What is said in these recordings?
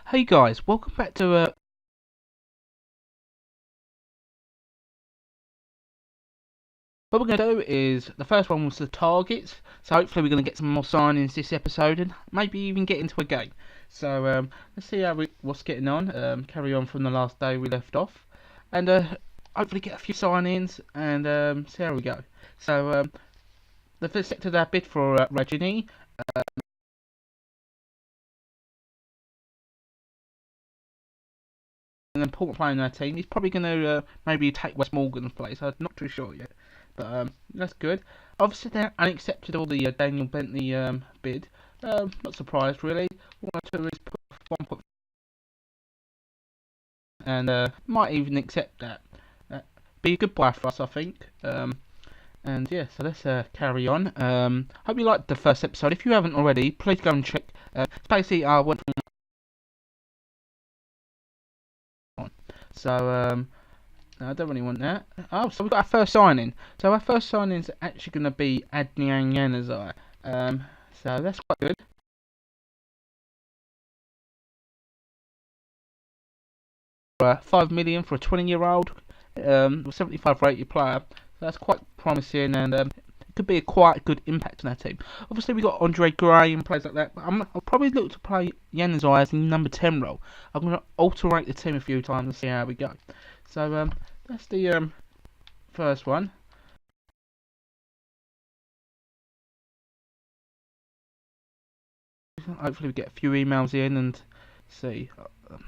Hey guys, welcome back to what we're going to do is, the first one was the targets, so hopefully we're going to get some more signings this episode and maybe even get into a game. So let's see what's getting on, carry on from the last day we left off, and hopefully get a few signings and see how we go. So the first sector that bid for Regini, an important player in our team. He's probably going to maybe take West Morgan's place. I'm not too sure yet, but that's good. Obviously, they unaccepted all the Daniel Bentley bid. Not surprised really. All I do is put 1 point and might even accept that. Be a good buy for us, I think. And yeah, so let's carry on. Hope you liked the first episode. If you haven't already, please go and check. It's basically I went from so no, I don't really want that. Oh, so we've got our first signing. So our first signing is actually going to be Adnian Yanazai. So that's quite good. 5 million for a 20-year-old, 75 rated player. So that's quite promising, and it could be a quite good impact on our team. Obviously, we got Andre Gray and players like that, but I'll probably look to play Yanazai as the number 10 role. I'm going to alterate the team a few times and see how we go. So that's the first one. Hopefully we get a few emails in and see. I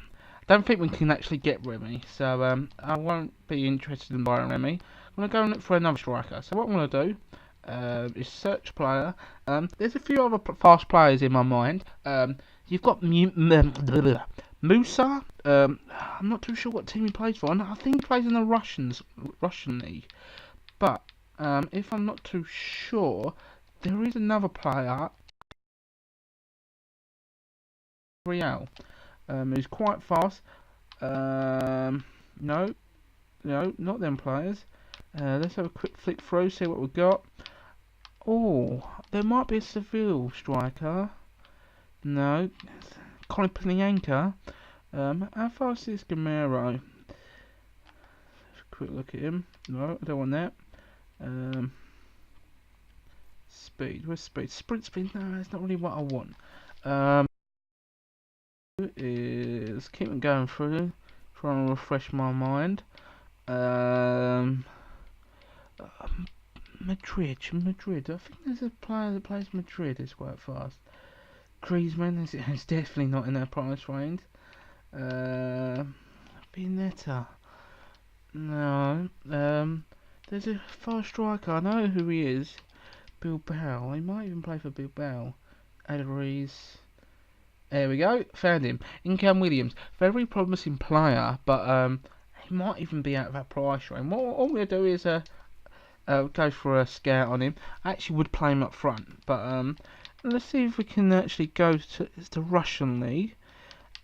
don't think we can actually get Remy, so I won't be interested in buying Remy. I'm going to go and look for another striker. So what I'm going to do is search player. There's a few other fast players in my mind. You've got Musa. I'm not too sure what team he plays for. I think he plays in the Russian league. But if I'm not too sure, there is another player, Real, who's quite fast. No, not them players. Let's have a quick flick through, see what we've got. Oh, there might be a Seville striker. No, Colin Pinianka. How fast is Gamero? Quick look at him. No, I don't want that. Speed. Where's speed? Sprint speed. No, that's not really what I want. Is keep on going through, trying to refresh my mind. Madrid. I think there's a player that plays Madrid. It's quite fast. Griezmann is definitely not in that price range. Pinetta. No. There's a fast striker. I know who he is. Bilbao. He might even play for Bilbao. Adriz. There we go. Found him. Incam Williams. Very promising player, but he might even be out of that price range. All we're going to do is go for a scout on him. I actually would play him up front, but let's see if we can actually go to the Russian league.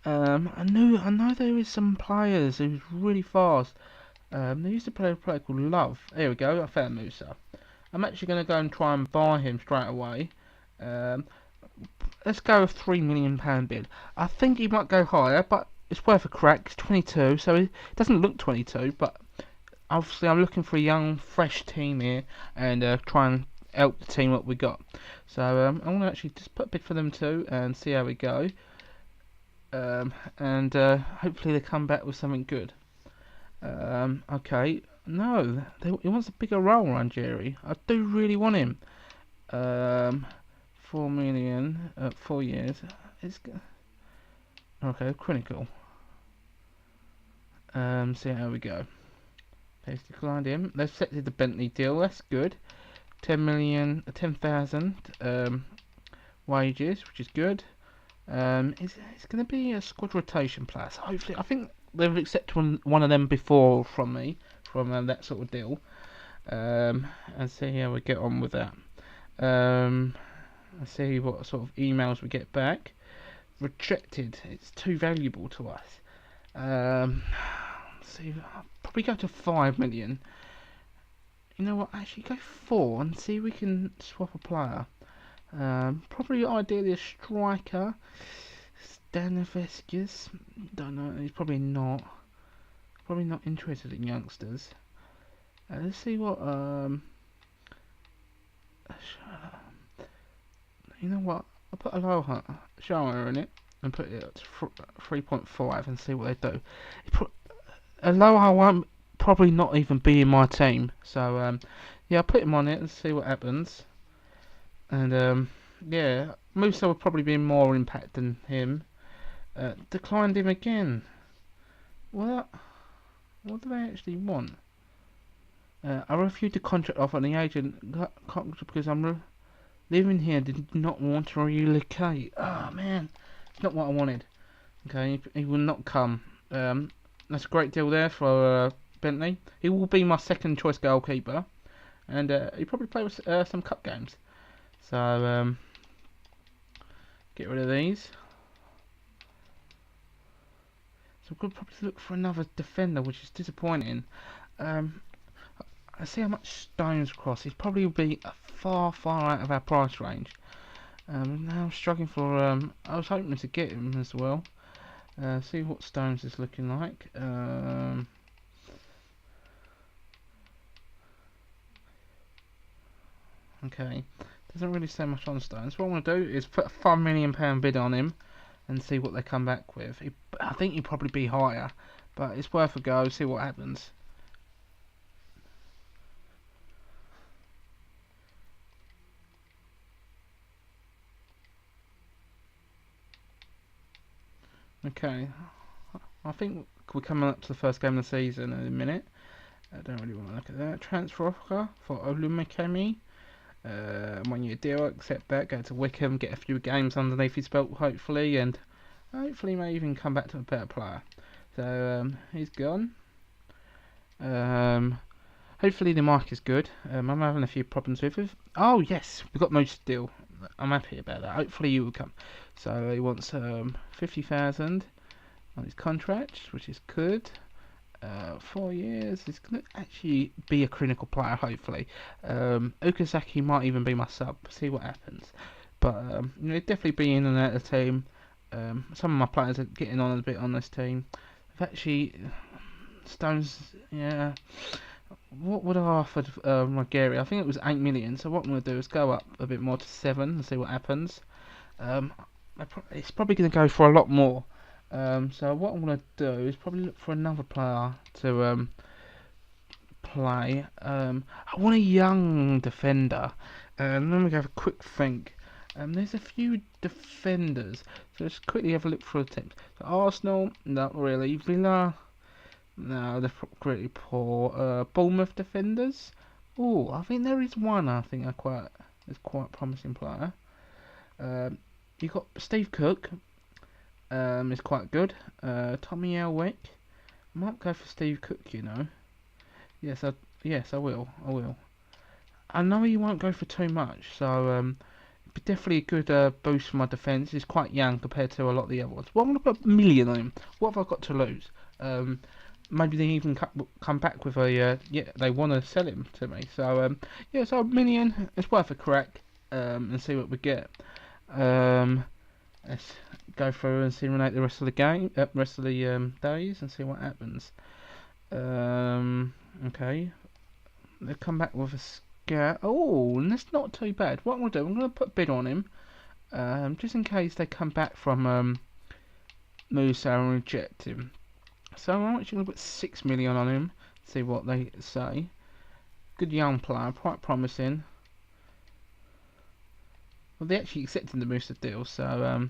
I know there is some players who's really fast. They used to play a player called Love. There we go. I found Musa. I'm actually going to go and try and buy him straight away. Let's go with £3 million bid. I think he might go higher, but it's worth a crack. It's 22, so it doesn't look 22, but obviously I'm looking for a young, fresh team here and try and help the team what we got. So I'm going to actually just put a bid for them too and see how we go. And hopefully they come back with something good. Okay, no, he wants a bigger role, Rangieri. I do really want him. 4 million, 4 years. It's okay. Clinical. See how we go. Please declined him. They've accepted the Bentley deal. That's good. 10 million, 10,000 wages, which is good. It's going to be a squad rotation plus. Hopefully, I think they've accepted one of them before from me, from that sort of deal. And see how we get on with that. Let's see what sort of emails we get back. Rejected. It's too valuable to us. See, I'll probably go to 5 million. You know what? Actually, go 4 and see if we can swap a player. Probably ideally a striker. Danavescus, don't know. He's probably not. Probably not interested in youngsters. Let's see what. You know what? I'll put Aloha Shower in it and put it at 3.5 and see what they do. Aloha won't probably not even be in my team, so yeah, I'll put him on it and see what happens. And yeah, Musa would probably be more impact than him. Declined him again. What? What do they actually want? I refused the contract offer, and the agent got because I'm living here. Did not want to relocate. Oh man, it's not what I wanted. Okay, he will not come. That's a great deal there for Bentley. He will be my second choice goalkeeper, and he probably play with some cup games. So get rid of these. So we're going to probably look for another defender, which is disappointing. I see how much Stones cost. He'd probably be far out of our price range. Now I'm struggling for. I was hoping to get him as well. See what Stones is looking like. Okay, doesn't really say much on Stones. What I want to do is put a £5 million bid on him and see what they come back with. I think he'd probably be higher, but it's worth a go. See what happens. Okay, I think we're coming up to the first game of the season in a minute. I don't really want to look at that. Transfer offer for Olumekemi. 1 year deal, accept that, go to Wickham, get a few games underneath his belt hopefully, and hopefully may even come back to a better player. So he's gone. Hopefully the mic is good. I'm having a few problems with it. Oh yes, we got most deal. I'm happy about that. Hopefully you will come. So he wants 50,000 on his contract, which is good. 4 years. He's going to actually be a clinical player, hopefully. Okazaki might even be my sub. See what happens. But you know, definitely be in and out of the team. Some of my players are getting on a bit on this team. I've actually Stones. Yeah. What would I offered Nigeria? I think it was 8 million. So what I'm going to do is go up a bit more to 7 and see what happens. It's probably going to go for a lot more. So what I'm going to do is probably look for another player to play. I want a young defender. Let me have a quick think. There's a few defenders. So let's quickly have a look through the teams. So Arsenal, not really. Villa, no, they're pretty poor. Bournemouth defenders. Oh, I think there is one. I think is quite promising player. You got Steve Cook. Is quite good. Tommy Elwick. I might go for Steve Cook, you know. Yes, I will. I know he won't go for too much, so it'd be definitely a good boost for my defence. He's quite young compared to a lot of the other ones. Well, I'm gonna put a million on him. What have I got to lose? Maybe they even come back with a yeah, they want to sell him to me. So yeah, so a million. It's worth a crack and see what we get. Let's go through and simulate the rest of the game, rest of the days, and see what happens. Okay, they come back with a scare. Oh, and that's not too bad. What I'm gonna do, I'm gonna put a bid on him, just in case they come back from Musa and reject him. So I'm actually gonna put 6 million on him. See what they say. Good young player, quite promising. Well, they actually accepted the Musa deal, so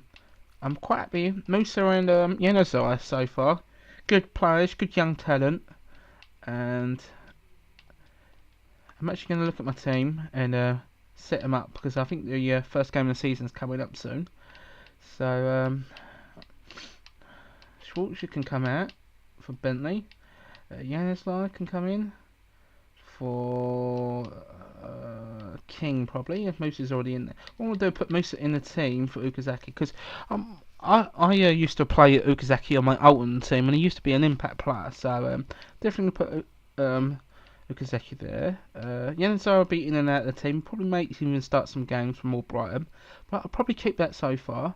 I'm quite happy. Musa and Yanazai so far. Good players, good young talent. And I'm actually going to look at my team and set them up because I think the first game of the season is coming up soon. So Schwarzer can come out for Bentley. Yanazai can come in for King probably, if Musa's already in there. What I'm going to do is put Musa in the team for Okazaki because I used to play at Okazaki on my Alton team and he used to be an impact player, so definitely put Okazaki there. Yanazar will be in and out of the team, probably makes him even start some games for more Brighton, but I'll probably keep that so far.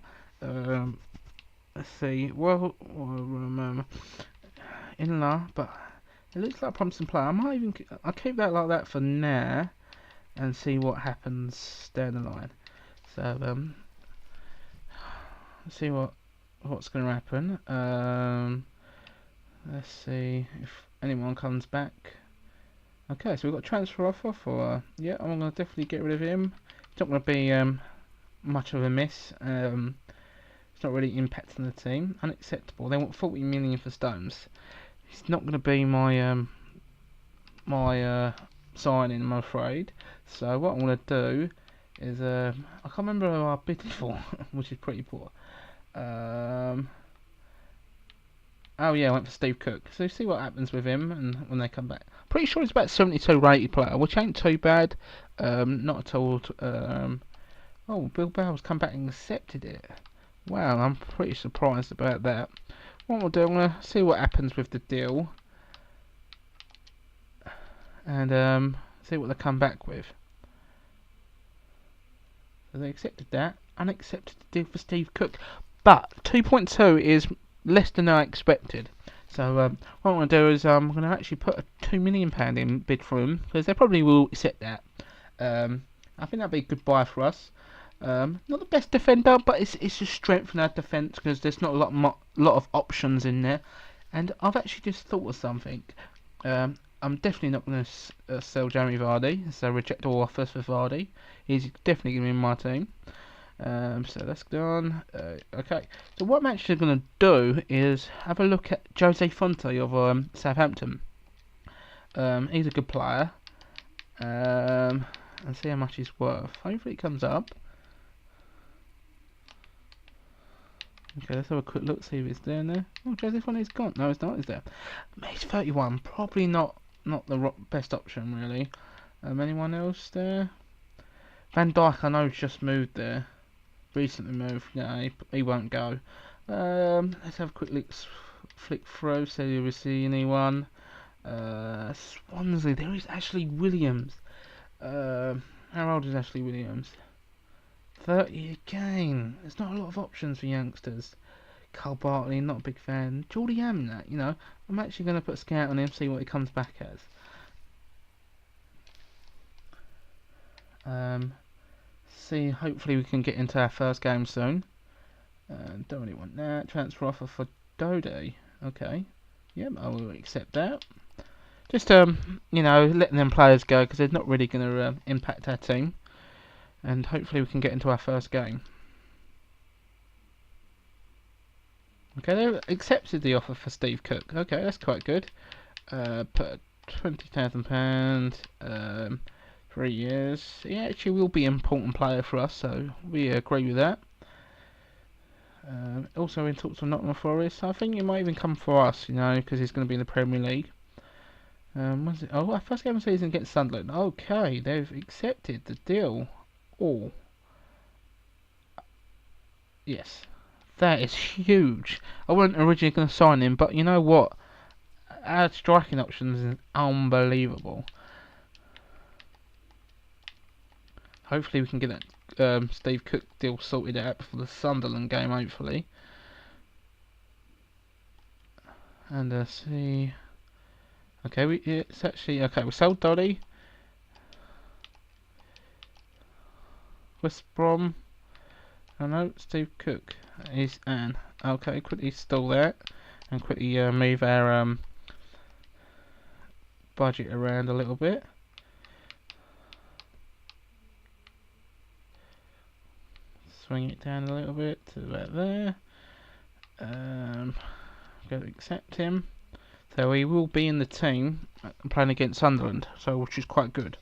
let's see. Well, in la, but it looks like a promising player. I'll keep that like that for now and see what happens down the line. So let's see what's going to happen. Let's see if anyone comes back. Okay, so we've got a transfer offer for. Yeah, I'm going to definitely get rid of him. It's not going to be much of a miss. It's not really impacting the team. Unacceptable. They want 40 million for Stones. It's not going to be my signing, I'm afraid. So what I'm going to do is I can't remember who I bid for, which is pretty poor. Oh yeah, I went for Steve Cook. So see what happens with him and when they come back. Pretty sure it's about 72 rated player, which ain't too bad. Not at all. Oh, Bill Bell's come back and accepted it. Wow, I'm pretty surprised about that. What we'll do, I'm gonna see what happens with the deal, and see what they come back with. So they accepted that. Unaccepted the deal for Steve Cook, but 2.2 is less than I expected. So what I'm going to do is I'm going to actually put a £2 million in bid for him, because they probably will accept that. I think that'd be a good buy for us. Not the best defender, but it's just strengthen our defence, because there's not a lot of options in there. And I've actually just thought of something. I'm definitely not going to sell Jamie Vardy, so reject all offers for Vardy. He's definitely going to be in my team. So that's done. Okay, so what I'm actually going to do is have a look at Jose Fonte of Southampton. He's a good player. And see how much he's worth. Hopefully it comes up. Okay, let's have a quick look, see if it's there now. Oh, Jose Fonte's gone. No, it's not, is there? He's 31. Probably not the best option, really. Anyone else there? Van Dijk, I know, just moved there. Recently moved. Yeah, he won't go. Let's have a quick look, flick through, see if we see anyone. Swansea, there is Ashley Williams. How old is Ashley Williams? 30 again. There's not a lot of options for youngsters. Carl Bartley, not a big fan. Geordie Hamner, you know, I'm actually going to put a scout on him, see what he comes back as. See, hopefully we can get into our first game soon. Don't really want that. Transfer offer for Dode. Okay. Yep, I will accept that. Just, you know, letting them players go, because they're not really going to impact our team. And hopefully we can get into our first game. Okay, they accepted the offer for Steve Cook. Okay, that's quite good. Put £20,000, 3 years. He actually will be an important player for us, so we agree with that. Also in talks of Nottingham Forest. I think he might even come for us, you know, because he's going to be in the Premier League. When's it? Oh, our first game of the season against Sunderland. Okay, they've accepted the deal. Oh, yes, that is huge. I wasn't originally going to sign him, but you know what? Our striking options is unbelievable. Hopefully we can get that Steve Cook deal sorted out before the Sunderland game, hopefully. And see. Okay, it's actually okay. We sold Dolly. West Brom. I know Steve Cook is Anne. Okay, quickly stall that and quickly move our budget around a little bit. Swing it down a little bit to about there. Go to accept him. So he will be in the team playing against Sunderland, so which is quite good.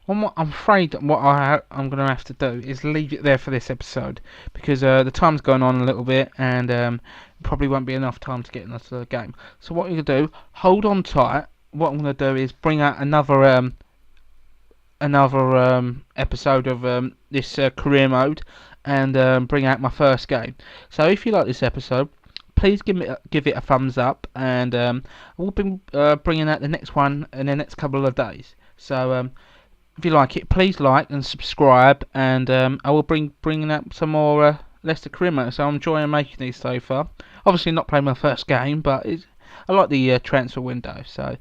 I'm afraid what I'm going to have to do is leave it there for this episode, because the time's going on a little bit, and probably won't be enough time to get into the game. So what you're going to do, hold on tight. What I'm going to do is bring out another episode of this career mode, and bring out my first game. So if you like this episode, please please give it a thumbs up, and we'll be bringing out the next one in the next couple of days. So if you like it, please like and subscribe, and I will bringing up some more Leicester career. So I'm enjoying making these so far. Obviously not playing my first game, but I like the transfer window. So